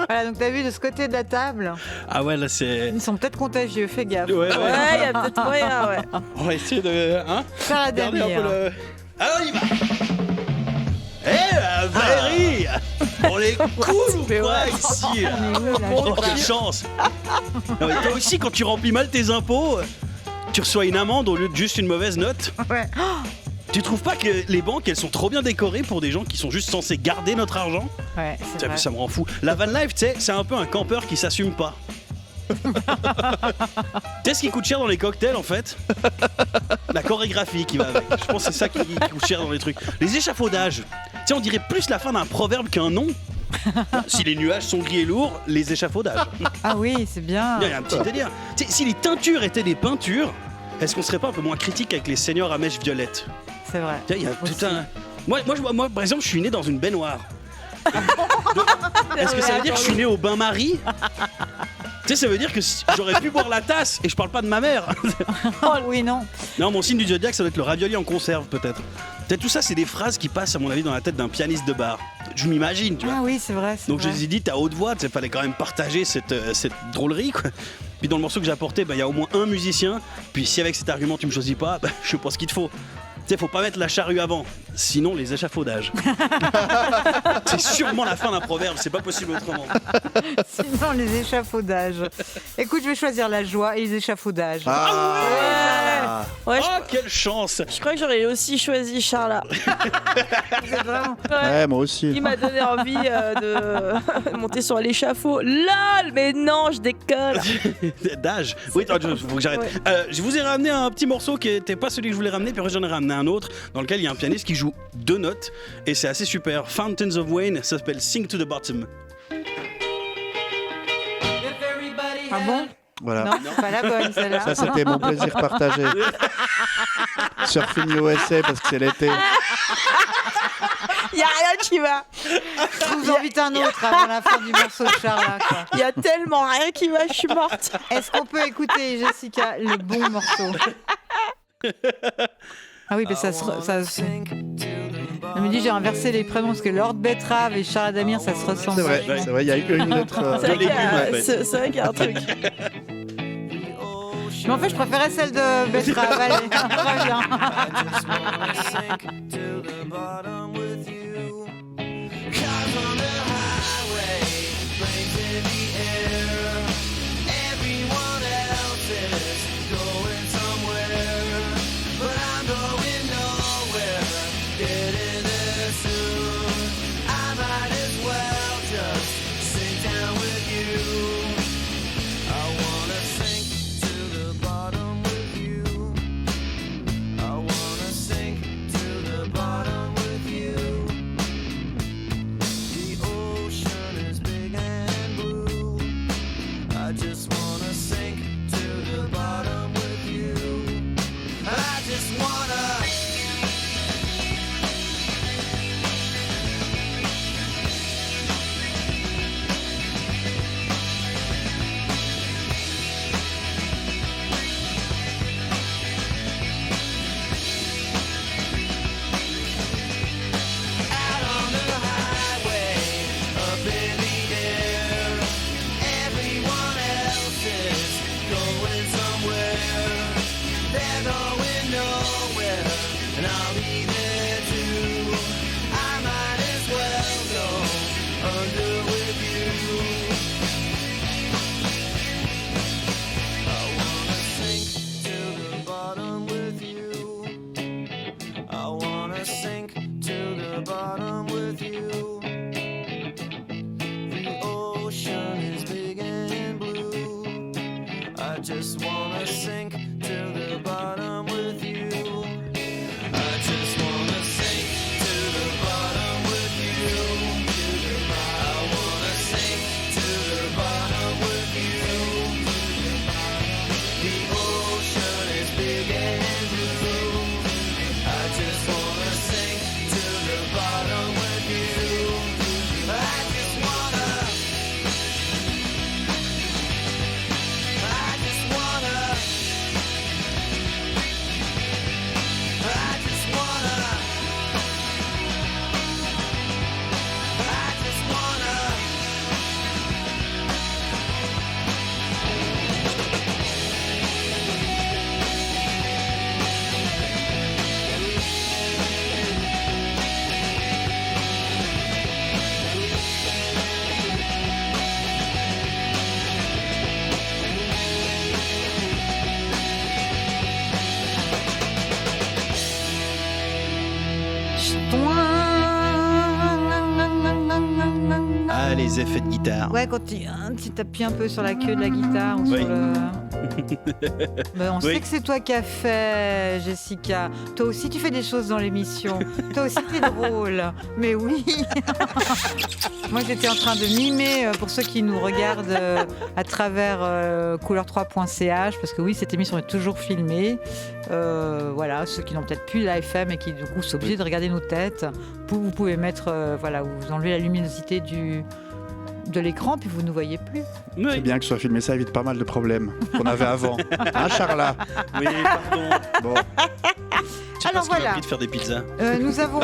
Voilà, donc t'as vu de ce côté de la table, Ah ouais, là c'est. ils sont peut-être contagieux, fais gaffe. Ouais. Ouais, il y a peut-être moyen, ouais. On va essayer de. Hein, Charles garder un Adamir. peu le. Alors il va. Valérie, on est cool ou quoi ici là Oh, quelle chance. Non, mais toi aussi, quand tu remplis mal tes impôts, tu reçois une amende au lieu de juste une mauvaise note. Ouais. Tu trouves pas que les banques, elles sont trop bien décorées pour des gens qui sont juste censés garder notre argent? Ouais, c'est vrai. Ça me rend fou. La van life, tu sais, c'est un peu un campeur qui s'assume pas. Tu sais ce qui coûte cher dans les cocktails en fait? La chorégraphie qui va avec. Je pense que c'est ça qui coûte cher dans les trucs. Les échafaudages. Tu sais, on dirait plus la fin d'un proverbe qu'un nom. Si les nuages sont gris et lourds, les échafaudages. Ah oui, c'est bien. Il y a un petit délire. Tu sais, si les teintures étaient des peintures, est-ce qu'on serait pas un peu moins critique avec les seigneurs à mèches violettes? C'est vrai. Tu sais, il y a Aussi. tout un. Moi, par exemple, je suis né dans une baignoire. Donc, est-ce que ça veut dire que je suis né au bain-marie? Tu sais, ça veut dire que j'aurais pu boire la tasse et je parle pas de ma mère. Oh oui, non. Non, mon signe du zodiaque, ça doit être le ravioli en conserve, peut-être. Peut-être tout ça, c'est des phrases qui passent, à mon avis, dans la tête d'un pianiste de bar. Je m'imagine, tu vois. Ah oui, c'est vrai. Donc je vrai. les ai dit à haute voix, il fallait quand même partager cette drôlerie, quoi. Puis dans le morceau que j'ai apporté, il y a au moins un musicien. Puis si avec cet argument tu me choisis pas, je sais pas ce qu'il te faut. Tu sais, faut pas mettre la charrue avant, sinon les échafaudages. C'est sûrement la fin d'un proverbe, c'est pas possible autrement. Sinon, les échafaudages. Écoute, je vais choisir la joie et les échafaudages. Ouais, Oh, quelle chance! je crois que j'aurais aussi choisi Charla. C'est vraiment... Ouais, moi aussi. Il m'a donné envie de monter sur l'échafaud. LOL, mais non, je déconne. D'âge. Oui, attends, faut que j'arrête. Ouais. Je vous ai ramené un petit morceau qui était pas celui que je voulais ramener, puis après j'en ai ramené un autre dans lequel il y a un pianiste qui joue 2 notes et c'est assez super. Fountains of Wayne, ça s'appelle Sing to the Bottom. Ah bon? Voilà. Non, c'est pas la bonne, celle-là. Ça, c'était mon plaisir partagé. Surfing USA parce que c'est l'été. Il y a rien qui va. Je vous invite un autre avant la fin du morceau de Charles. Quoi. Il y a tellement rien qui va, je suis morte. Est-ce qu'on peut écouter, Jessica, le bon morceau? Ah oui, mais ça se... Je me dis, j'ai inversé les prénoms parce que Lord Betrave et Charles Adamir, ça se ressemble. C'est vrai, il y a une lettre. C'est vrai qu'il y a- légumes, en fait. c'est vrai qu'il y a un truc. Mais en fait, je préférais celle de Betrave. Allez, très bien. just wanna sink to the bottom with you. I just wanna sink to the bottom with you. I wanna sink to the bottom with you. The ocean is big and blue. I just wanna sink to the bottom with you. I just wanna des effets de guitare. Ouais, quand tu t'appuies un peu sur la queue de la guitare ou Oui. sur le. Ben, on Oui. sait que c'est toi qui as fait, Jessica. Toi aussi, tu fais des choses dans l'émission. Toi aussi, t'es drôle. Mais oui. Moi, j'étais en train de mimer, pour ceux qui nous regardent à travers couleur3.ch, parce que oui, cette émission est toujours filmée. Voilà, ceux qui n'ont peut-être plus la FM et qui du coup sont obligés de regarder nos têtes, vous pouvez mettre, voilà, vous enlevez la luminosité de l'écran puis vous ne voyez plus. Oui, C'est bien que ce soit filmé, ça évite pas mal de problèmes qu'on avait avant. Hein, Charla? oui, pardon. Bon. Je sais Alors pas ce qu'il m'a voilà. pris de faire des pizzas. Nous avons